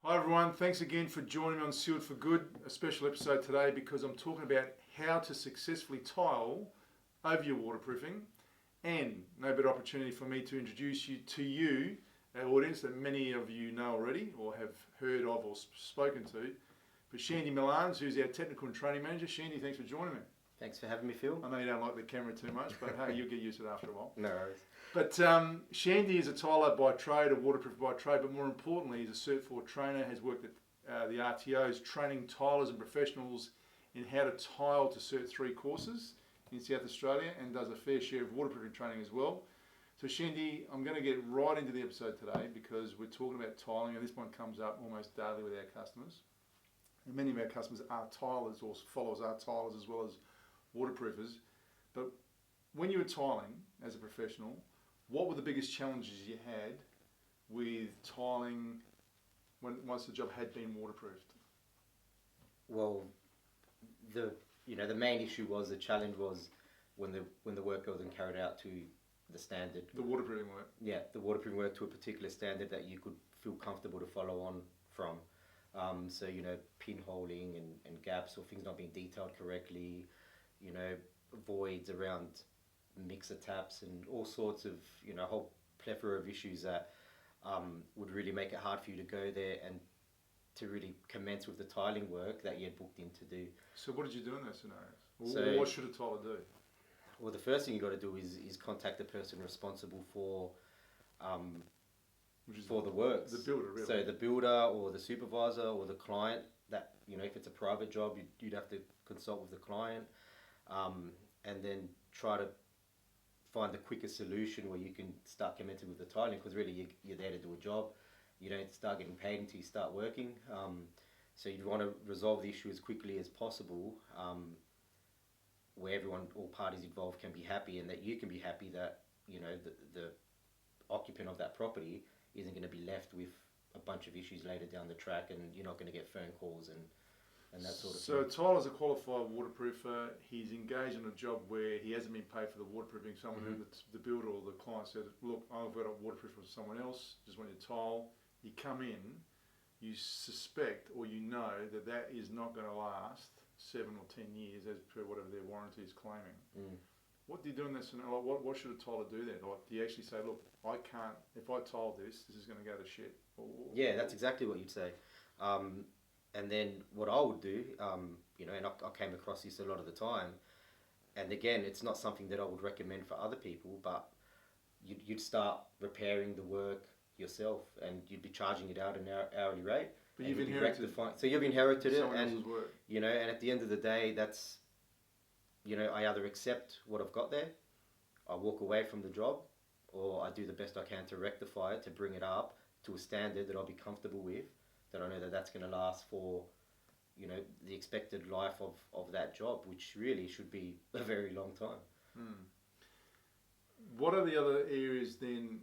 Hi everyone, thanks again for joining me on Sealed for Good, a special episode today because I'm talking about how to successfully tile over your waterproofing, and no better opportunity for me to introduce you to you, our audience that many of you know already or have heard of or spoken to, but Shandi Milans, who's our technical and training manager. Shandi, thanks for joining me. Thanks for having me, Phil. I know you don't like the camera too much, but hey, you'll get used to it after a while. No worries. But Shandi is a tiler by trade, a waterproofer by trade, but more importantly, he's a Cert 4 trainer, has worked at the RTOs, training tilers and professionals in how to tile to Cert 3 courses in South Australia, and does a fair share of waterproofing training as well. So Shandi, I'm going to get right into the episode today because we're talking about tiling, and this one comes up almost daily with our customers. And many of our customers are tilers or followers are tilers as well as waterproofers. But when you were tiling as a professional, what were the biggest challenges you had with tiling once the job had been waterproofed? Well, the main issue was the challenge was when the work wasn't carried out to the standard. The waterproofing work. Yeah, the waterproofing work to a particular standard that you could feel comfortable to follow on from. So pinholing and gaps or things not being detailed correctly, voids around mixer taps and all sorts of a whole plethora of issues that would really make it hard for you to go there and to really commence with the tiling work that you had booked in to do. So what did you do in those scenarios? So, what should a tiler do? Well, the first thing you got to do is contact the person responsible for the works. The builder, really. So the builder or the supervisor or the client. That if it's a private job, you'd have to consult with the client, and then try to find the quickest solution where you can start commencing with the tiling, because really you're there to do a job. You don't start getting paid until you start working. So you'd want to resolve the issue as quickly as possible, where all parties involved can be happy, and that you can be happy that the occupant of that property isn't going to be left with a bunch of issues later down the track, and you're not going to get phone calls and that sort of thing. So a tiler's a qualified waterproofer. He's engaged in a job where he hasn't been paid for the waterproofing. Someone who the builder or the client said, look, I've got a waterproof for someone else, just want you to tile. You come in, you suspect or that is not going to last 7 or 10 years as per whatever their warranty is claiming. What do you do in that scenario? What should a tiler do then? Like, do you actually say, look, I can't, if I tile this is going to go to shit? Yeah, that's exactly what you'd say. And then what I would do, and I came across this a lot of the time, and again, it's not something that I would recommend for other people, but you'd start repairing the work yourself, and you'd be charging it out an hourly rate. But you've inherited. So you've inherited it, and work. And at the end of the day, that's, I either accept what I've got there, I walk away from the job, or I do the best I can to rectify it, to bring it up to a standard that I'll be comfortable with, that I know that that's going to last for, the expected life of that job, which really should be a very long time. What are the other areas then?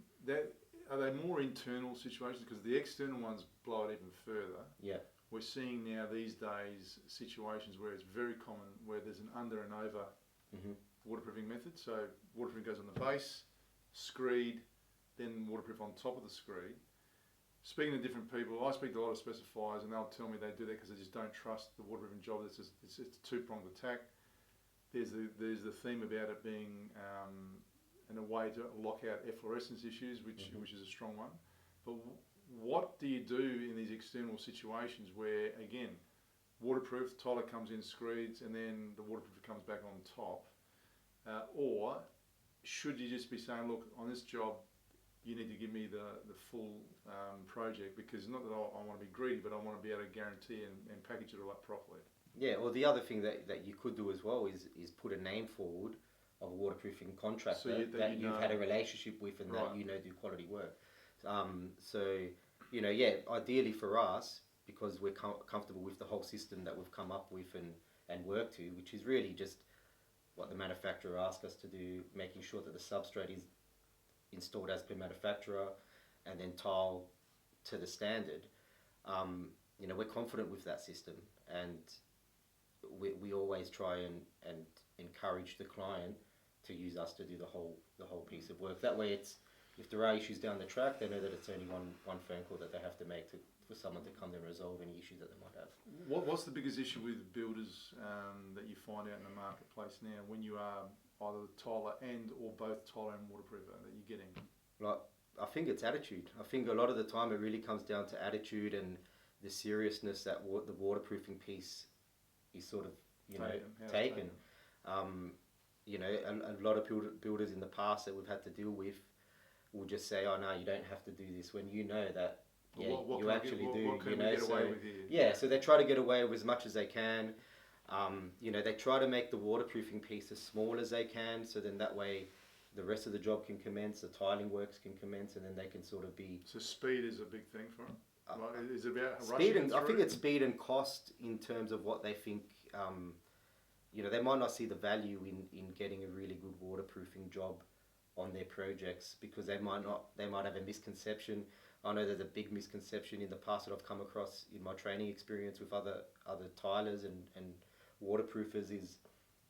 Are they more internal situations? Because the external ones blow it even further. Yeah. We're seeing now these days situations where it's very common where there's an under and over waterproofing method. So waterproofing goes on the base, screed, then waterproof on top of the screed. Speaking to different people, I speak to a lot of specifiers, and they'll tell me they do that because they just don't trust the waterproofing job. It's a two-pronged attack. There's the theme about it being in a way to lock out efflorescence issues, which is a strong one. But what do you do in these external situations where, again, waterproof, the tiler comes in, screeds, and then the waterproof comes back on top? Or should you just be saying, look, on this job, you need to give me the full project, because not that I want to be greedy, but I want to be able to guarantee and package it all up properly. Yeah, or the other thing that you could do as well is put a name forward of a waterproofing contractor that you've had a relationship with, and that do quality work. So ideally for us, because we're comfortable with the whole system that we've come up with and work to, which is really just what the manufacturer asks us to do, making sure that the substrate is installed as per manufacturer, and then tile to the standard. We're confident with that system, and we always try and encourage the client to use us to do the whole piece of work. That way, it's if there are issues down the track, they know that it's only one phone call that they have to make for someone to come and resolve any issues that they might have. What's the biggest issue with builders that you find out in the marketplace now when you are either the tiler and or both tiler and waterproofer that you're getting? Like, I think it's attitude. I think a lot of the time it really comes down to attitude and the seriousness that the waterproofing piece is sort of, taken. A lot of builders in the past that we've had to deal with will just say, "Oh no, you don't have to do this," when you know that you actually do. What can we get away with here? Yeah, so they try to get away with as much as they can. They try to make the waterproofing piece as small as they can, so then that way the rest of the job can commence, the tiling works can commence, and then they can sort of be... So speed is a big thing for them? Right? Is it about speed rushing I think it's speed and cost in terms of what they think. They might not see the value in getting a really good waterproofing job on their projects because they might have a misconception. I know there's a big misconception in the past that I've come across in my training experience with other tilers and waterproofers is,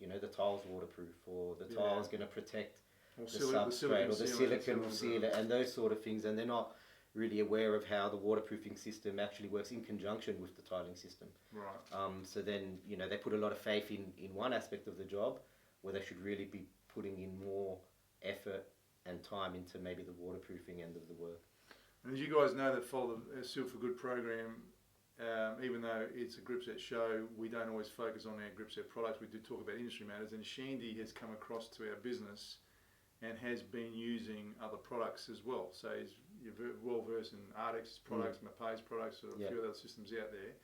the tile's waterproof, or the tile's going to protect the substrate, or the silicon will seal it, and those sort of things, and they're not really aware of how the waterproofing system actually works in conjunction with the tiling system. Right. So then, they put a lot of faith in one aspect of the job where they should really be putting in more effort and time into maybe the waterproofing end of the work. And as you guys know that follow the Seal for Good program, even though it's a Gripset show, we don't always focus on our Gripset products. We do talk about industry matters, and Shandi has come across to our business and has been using other products as well. So you're very well versed in Ardex's products, Mapei's products, a few other systems out there.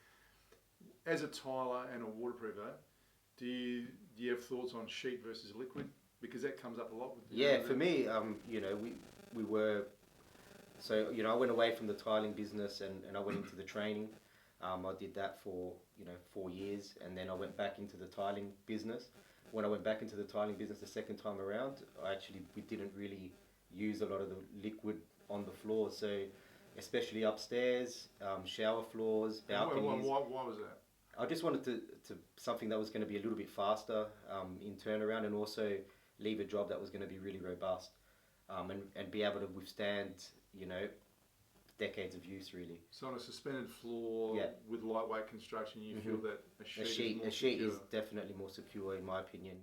As a tiler and a waterproofer, do you have thoughts on sheet versus liquid? Because that comes up a lot. For me, we were... So, I went away from the tiling business and I went into the training. I did that for, 4 years, and then I went back into the tiling business. When I went back into the tiling business the second time around, we didn't really use a lot of the liquid on the floor. So, especially upstairs, shower floors, balconies. Why was that? I just wanted to something that was going to be a little bit faster in turnaround, and also leave a job that was going to be really robust and be able to withstand, decades of use, really. So on a suspended floor with lightweight construction, you feel that a sheet is definitely more secure, in my opinion.